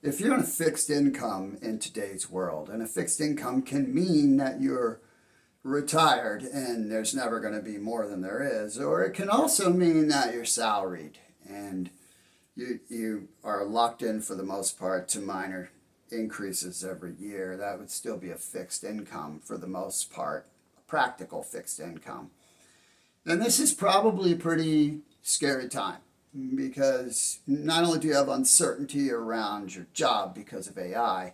if you're on a fixed income in today's world, and a fixed income can mean that you're retired and there's never going to be more than there is, or it can also mean that you're salaried and you are locked in for the most part to minor increases every year. That would still be a fixed income for the most part, a practical fixed income. And this is probably a pretty scary time because not only do you have uncertainty around your job because of AI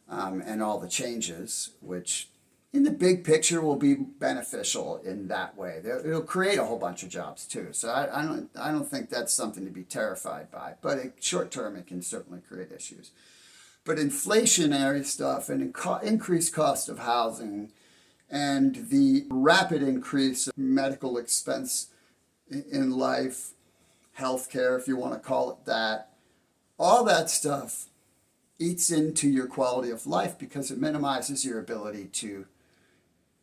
and all the changes, which in the big picture will be beneficial in that way. It'll create a whole bunch of jobs too. So I don't think that's something to be terrified by. But short term, it can certainly create issues. But inflationary stuff and increased cost of housing and the rapid increase of medical expense in life, healthcare, if you want to call it that, all that stuff eats into your quality of life because it minimizes your ability to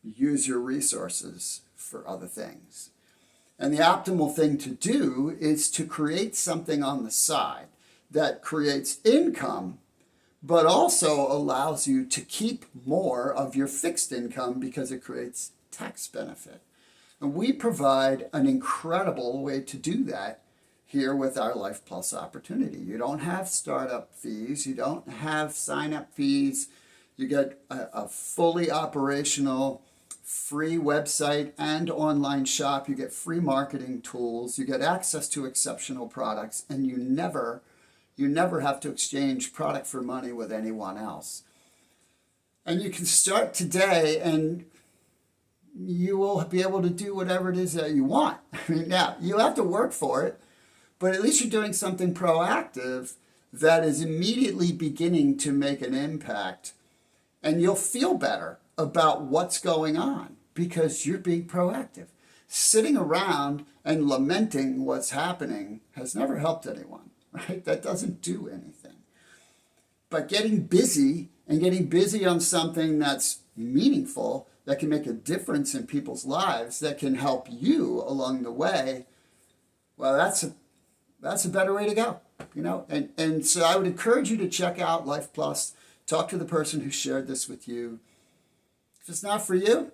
use your resources for other things. And the optimal thing to do is to create something on the side that creates income, but also allows you to keep more of your fixed income because it creates tax benefit. And we provide an incredible way to do that here with our Life Plus opportunity. You don't have startup fees, you don't have sign-up fees, you get a fully operational free website and online shop, you get free marketing tools, you get access to exceptional products, and you never have to exchange product for money with anyone else. And you can start today and you will be able to do whatever it is that you want. I mean, now, you have to work for it, but at least you're doing something proactive that is immediately beginning to make an impact, and you'll feel better about what's going on because you're being proactive. Sitting around and lamenting what's happening has never helped anyone, right? That doesn't do anything. But getting busy on something that's meaningful, that can make a difference in people's lives, that can help you along the way, well, that's a better way to go, you know? And so I would encourage you to check out Life Plus, talk to the person who shared this with you. If it's not for you,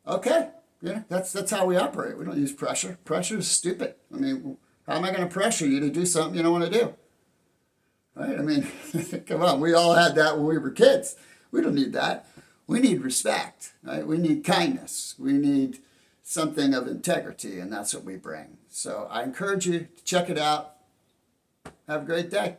okay. Yeah, that's how we operate. We don't use pressure. Pressure is stupid. I mean, how am I going to pressure you to do something you don't want to do? Right? I mean, come on. We all had that when we were kids. We don't need that. We need respect, right? We need kindness. We need something of integrity, and that's what we bring. So I encourage you to check it out. Have a great day.